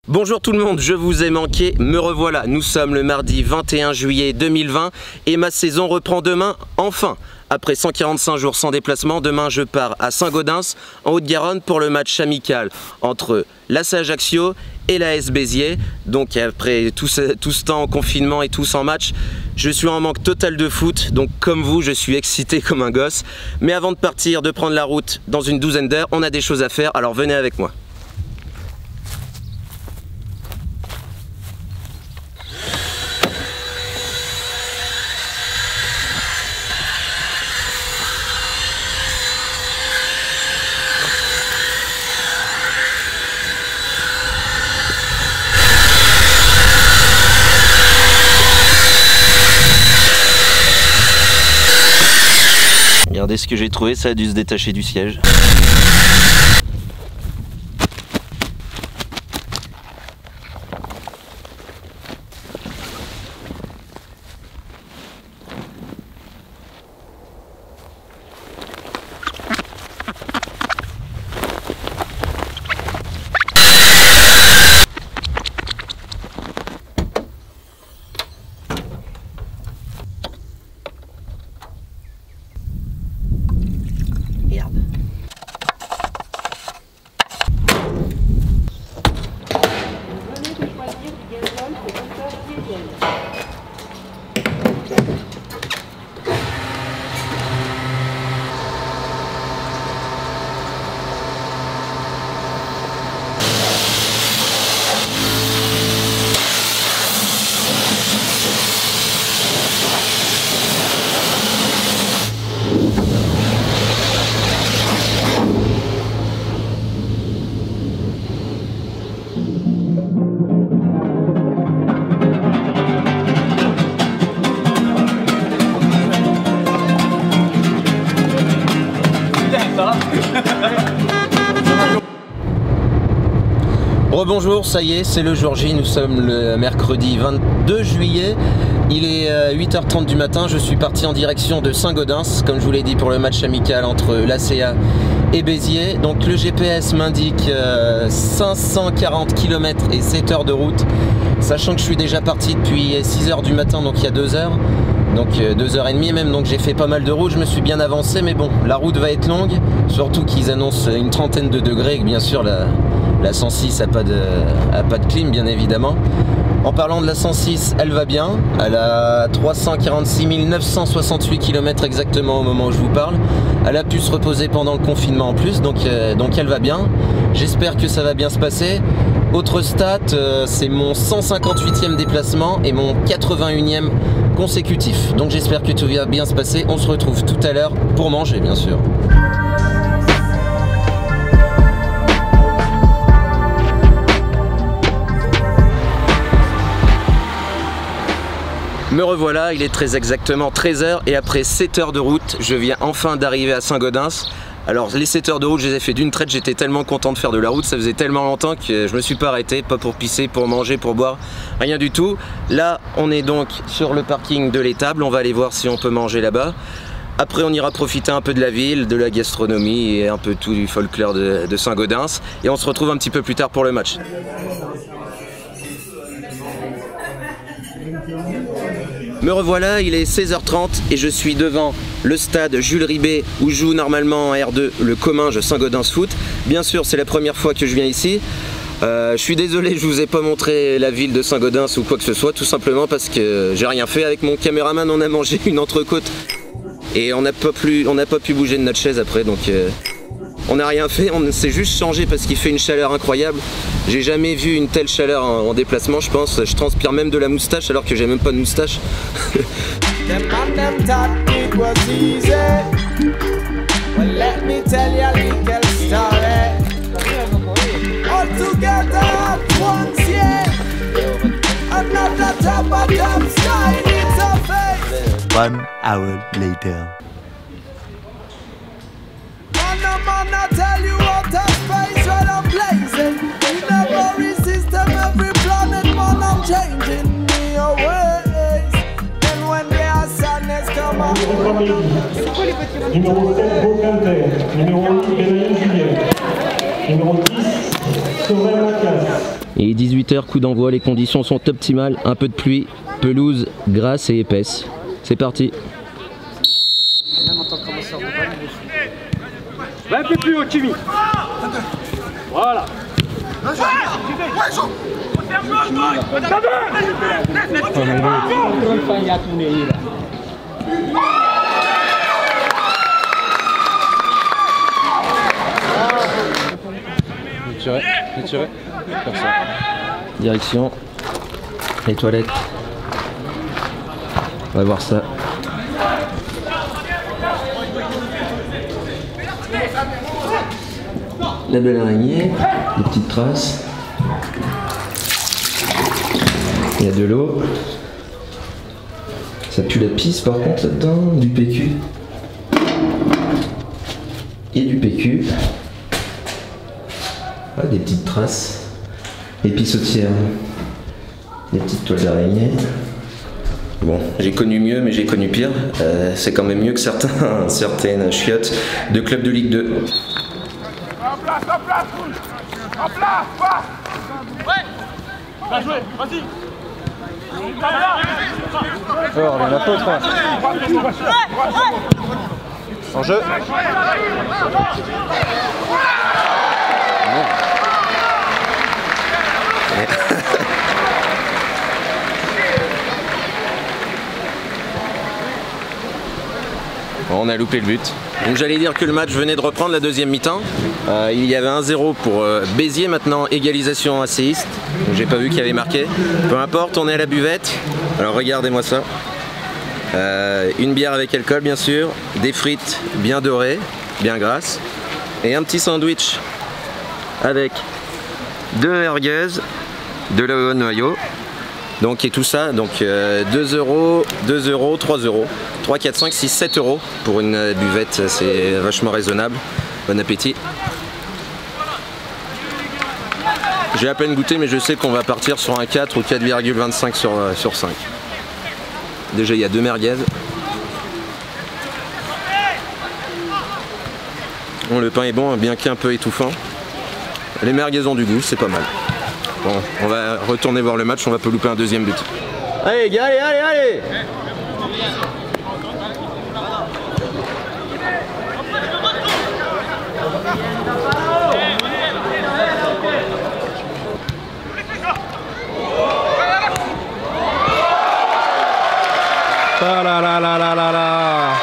Bonjour tout le monde, je vous ai manqué, me revoilà. Nous sommes le mardi 21 juillet 2020 et ma saison reprend demain, enfin. Après 145 jours sans déplacement, demain je pars à Saint-Gaudens, en Haute-Garonne, pour le match amical entre l'AS Ajaccio et l'AS Béziers. Donc après tout ce temps en confinement et tout sans match, je suis en manque total de foot. Donc comme vous, je suis excité comme un gosse. Mais avant de partir, de prendre la route dans une douzaine d'heures, on a des choses à faire, alors venez avec moi. Regardez ce que j'ai trouvé, ça a dû se détacher du siège. Rebonjour, ça y est, c'est le jour J, nous sommes le mercredi 22 juillet, il est 8h30 du matin, je suis parti en direction de Saint-Gaudens, comme je vous l'ai dit, pour le match amical entre l'ACA et Béziers. Donc le GPS m'indique 540 km et 7 heures de route, sachant que je suis déjà parti depuis 6h du matin, donc il y a 2 heures. Donc 2h30 même, donc j'ai fait pas mal de route, je me suis bien avancé, mais bon, la route va être longue, surtout qu'ils annoncent une trentaine de degrés, et que bien sûr la 106 a pas de clim, bien évidemment. En parlant de la 106, elle va bien, elle a 346 968 km exactement au moment où je vous parle. Elle a pu se reposer pendant le confinement en plus, donc elle va bien. J'espère que ça va bien se passer. Autre stat, c'est mon 158e déplacement et mon 81e consécutif. Donc j'espère que tout va bien se passer. On se retrouve tout à l'heure pour manger, bien sûr. Me revoilà, il est très exactement 13h et après 7 heures de route, je viens enfin d'arriver à Saint-Gaudens. Alors les 7 heures de route, je les ai fait d'une traite, j'étais tellement content de faire de la route, ça faisait tellement longtemps que je me suis pas arrêté, pas pour pisser, pour manger, pour boire, rien du tout. Là, on est donc sur le parking de l'étable, on va aller voir si on peut manger là-bas. Après, on ira profiter un peu de la ville, de la gastronomie et un peu tout du folklore de Saint-Gaudens. Et on se retrouve un petit peu plus tard pour le match. Me revoilà, il est 16h30 et je suis devant le stade Jules Ribet où joue normalement en R2 le Comminges Saint-Gaudens Foot. Bien sûr, c'est la première fois que je viens ici. Je suis désolé, je vous ai pas montré la ville de Saint-Gaudens ou quoi que ce soit, tout simplement parce que j'ai rien fait. Avec mon caméraman, on a mangé une entrecôte et on n'a pas pu bouger de notre chaise après, donc on n'a rien fait, on s'est juste changé parce qu'il fait une chaleur incroyable. J'ai jamais vu une telle chaleur en déplacement, je pense. Je transpire même de la moustache alors que j'ai même pas de moustache. One hour later. I tell you what a space where I'm blazing. In every system, every planet, man, I'm changing me ways. And when there's sadness come up. Numéro 7, Beaucanter. Numéro 8, Bénédicte Julien. Numéro 10, Sorel Lacasse. Et 18h, coup d'envoi, les conditions sont optimales, un peu de pluie, pelouse grasse et épaisse. C'est parti. Va un peu plus haut, Kimi. Voilà. Tirez. Comme ça. Direction les toilettes. On va voir ça. La belle araignée, des petites traces. Il y a de l'eau. Ça pue la pisse par contre là-dedans, du PQ. Et du PQ. Ah, des petites traces. Épissotières. Des petites toiles d'araignée. Bon, j'ai connu mieux, mais j'ai connu pire. C'est quand même mieux que certaines chiottes de clubs de Ligue 2. En place, va. Ouais. Bien joué, vas-y. Fort, la faute, en jeu. On a loupé le but. Donc j'allais dire que le match venait de reprendre la deuxième mi-temps. Il y avait 1-0 pour Béziers, maintenant égalisation ACiste. J'ai pas vu qu'il y avait marqué. Peu importe, on est à la buvette. Alors regardez-moi ça. Une bière avec alcool bien sûr, des frites bien dorées, bien grasses, et un petit sandwich avec 2 merguez, de la noyau. Donc et tout ça, donc 2 euros, 2 euros, 3 euros. 3, 4, 5, 6, 7 euros pour une buvette, c'est vachement raisonnable. Bon appétit. J'ai à peine goûté, mais je sais qu'on va partir sur un 4 ou 4,25 sur 5. Déjà, il y a 2 merguez. Bon, le pain est bon, bien qu'un peu étouffant. Les merguez ont du goût, c'est pas mal. Bon, on va retourner voir le match, on va pas louper un deuxième but. Allez, gars, allez! Ah là là là là là là.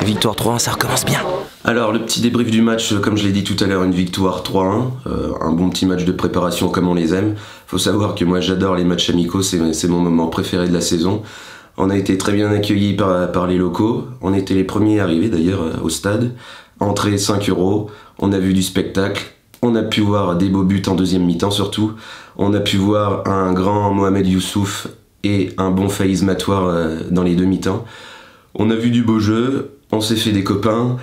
Victoire 3-1, ça recommence bien. Alors le petit débrief du match, comme je l'ai dit tout à l'heure, une victoire 3-1, un bon petit match de préparation comme on les aime. Faut savoir que moi j'adore les matchs amicaux, c'est mon moment préféré de la saison. On a été très bien accueillis par les locaux, on était les premiers arrivés d'ailleurs au stade. Entrée 5 euros, on a vu du spectacle, on a pu voir des beaux buts en deuxième mi-temps surtout. On a pu voir un grand Mohamed Youssouf et un bon Faïz Matoir dans les deux mi-temps. On a vu du beau jeu, on s'est fait des copains,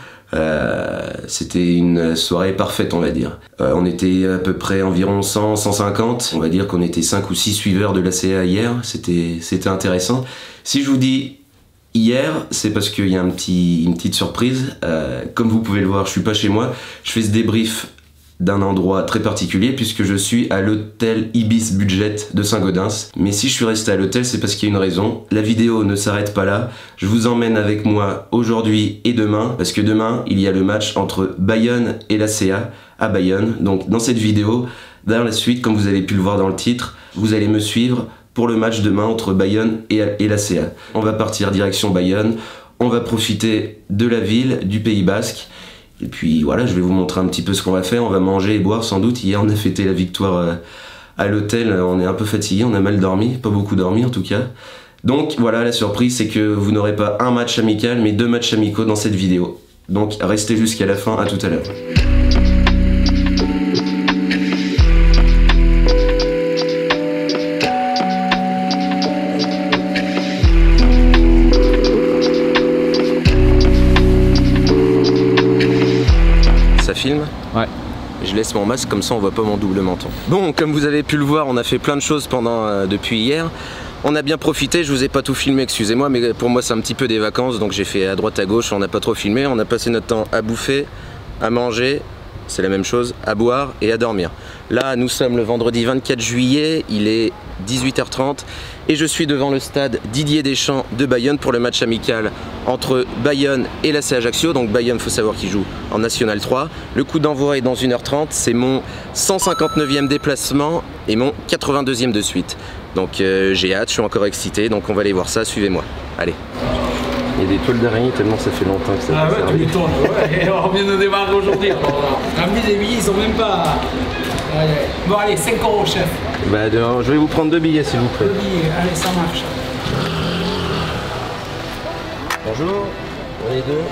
c'était une soirée parfaite on va dire. On était à peu près environ 100, 150, on va dire qu'on était 5 ou 6 suiveurs de l'ACA hier, c'était intéressant. Si je vous dis hier, c'est parce qu'il y a une petite surprise, comme vous pouvez le voir, je suis pas chez moi, je fais ce débrief d'un endroit très particulier puisque je suis à l'hôtel Ibis Budget de Saint-Gaudens. Mais si je suis resté à l'hôtel, c'est parce qu'il y a une raison. La vidéo ne s'arrête pas là. Je vous emmène avec moi aujourd'hui et demain parce que demain, il y a le match entre Bayonne et l'ACA à Bayonne. Donc dans cette vidéo, dans la suite, comme vous avez pu le voir dans le titre, vous allez me suivre pour le match demain entre Bayonne et l'ACA. On va partir direction Bayonne. On va profiter de la ville, du Pays Basque. Et puis voilà, je vais vous montrer un petit peu ce qu'on va faire. On va manger et boire sans doute. Hier on a fêté la victoire à l'hôtel. On est un peu fatigué, on a mal dormi, pas beaucoup dormi en tout cas. Donc voilà, la surprise c'est que vous n'aurez pas un match amical mais 2 matchs amicaux dans cette vidéo. Donc restez jusqu'à la fin, à tout à l'heure. Film. Ouais. Je laisse mon masque comme ça on voit pas mon double menton. Bon, comme vous avez pu le voir, on a fait plein de choses depuis hier. On a bien profité, je vous ai pas tout filmé, excusez-moi, mais pour moi c'est un petit peu des vacances, donc j'ai fait à droite à gauche, on n'a pas trop filmé, on a passé notre temps à bouffer, à manger, c'est la même chose, à boire et à dormir. Là, nous sommes le vendredi 24 juillet, il est 18h30 et je suis devant le stade Didier Deschamps de Bayonne pour le match amical entre Bayonne et l'AC Ajaccio. Donc Bayonne, il faut savoir qu'il joue en National 3. Le coup d'envoi est dans 1h30, c'est mon 159e déplacement et mon 82e de suite. Donc j'ai hâte, je suis encore excité, donc on va aller voir ça, suivez-moi. Allez. Il y a des toiles d'araignée tellement ça fait longtemps que ça. Ah ouais, tu m'étonnes, ouais. On vient de démarrer aujourd'hui. On a ramené des billets, ils sont même pas. Bon allez, 5 € chef. Bah je vais vous prendre 2 billets s'il vous plaît. 2 billets, allez, ça marche. Bonjour, on est deux.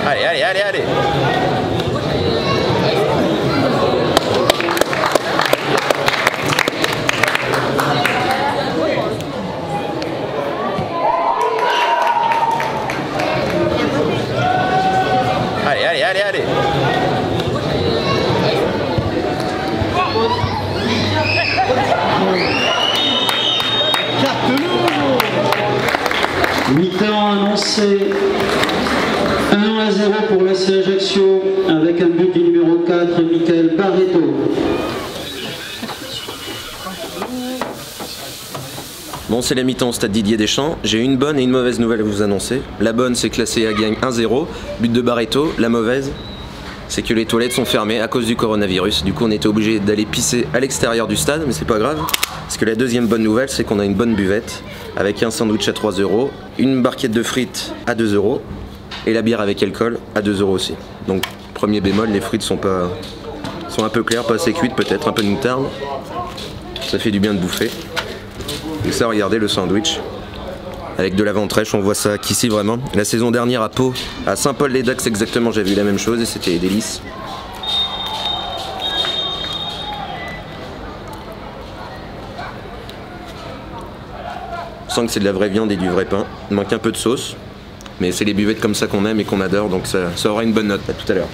Allez, allez, allez, allez. Allez, allez, allez, allez. Mi-temps annoncé 1-0 pour l'AC Ajaccio avec un but du numéro 4, Michael Barreto. Bon, c'est la mi-temps au stade Didier Deschamps. J'ai une bonne et une mauvaise nouvelle à vous annoncer. La bonne, c'est que la CA gagne 1-0, but de Barreto. La mauvaise, c'est que les toilettes sont fermées à cause du coronavirus. Du coup, on était obligé d'aller pisser à l'extérieur du stade, mais c'est pas grave. Parce que la deuxième bonne nouvelle, c'est qu'on a une bonne buvette avec un sandwich à 3 €, une barquette de frites à 2 € et la bière avec alcool à 2 € aussi. Donc, premier bémol, les frites sont un peu claires, pas assez cuites peut-être, un peu de moutarde. Ça fait du bien de bouffer. Et ça, regardez le sandwich avec de la ventrèche, on voit ça qu'ici vraiment. La saison dernière à Pau, à Saint-Paul-les-Dax exactement, j'ai vu la même chose et c'était des délices. On sent que c'est de la vraie viande et du vrai pain. Il manque un peu de sauce, mais c'est les buvettes comme ça qu'on aime et qu'on adore, donc ça aura une bonne note. À tout à l'heure.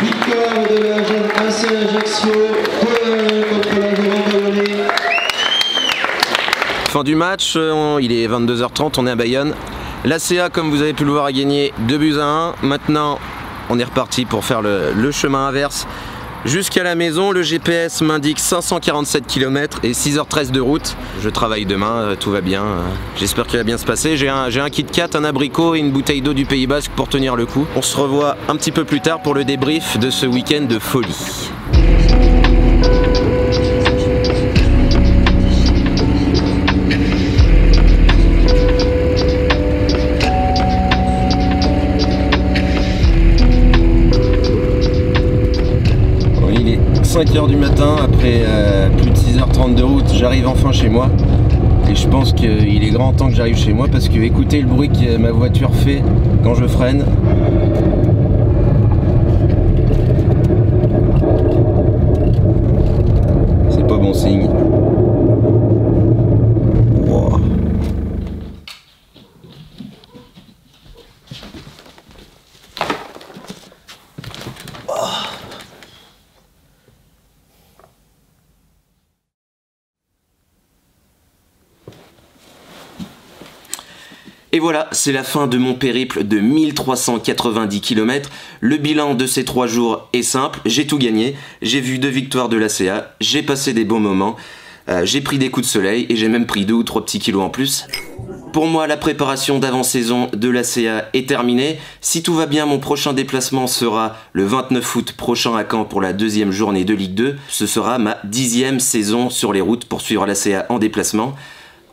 Victoire de l'AC Ajaccio contre la Bayonnais. Fin du match, il est 22h30, on est à Bayonne. L'ACA, comme vous avez pu le voir, a gagné 2-1. Maintenant, on est reparti pour faire le chemin inverse jusqu'à la maison. Le GPS m'indique 547 km et 6h13 de route. Je travaille demain, tout va bien. J'espère qu'il va bien se passer. J'ai un Kit Kat, un abricot et une bouteille d'eau du Pays Basque pour tenir le coup. On se revoit un petit peu plus tard pour le débrief de ce week-end de folie. Il est 5h du matin, après plus de 6h30 de route, j'arrive enfin chez moi. Et je pense qu'il est grand temps que j'arrive chez moi parce que écoutez le bruit que ma voiture fait quand je freine. C'est pas bon signe. Wow. Et voilà, c'est la fin de mon périple de 1390 km. Le bilan de ces 3 jours est simple, j'ai tout gagné, j'ai vu 2 victoires de l'ACA, j'ai passé des bons moments, j'ai pris des coups de soleil et j'ai même pris 2 ou 3 petits kilos en plus. Pour moi, la préparation d'avant-saison de l'ACA est terminée. Si tout va bien, mon prochain déplacement sera le 29 août prochain à Caen pour la 2e journée de Ligue 2. Ce sera ma 10e saison sur les routes pour suivre l'ACA en déplacement.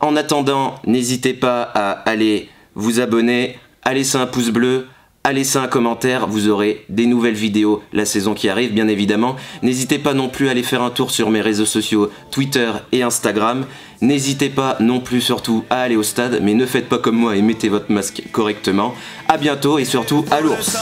En attendant, n'hésitez pas à aller vous abonner, à laisser un pouce bleu, à laisser un commentaire, vous aurez des nouvelles vidéos la saison qui arrive bien évidemment. N'hésitez pas non plus à aller faire un tour sur mes réseaux sociaux Twitter et Instagram. N'hésitez pas non plus surtout à aller au stade, mais ne faites pas comme moi et mettez votre masque correctement. A bientôt et surtout à l'ours.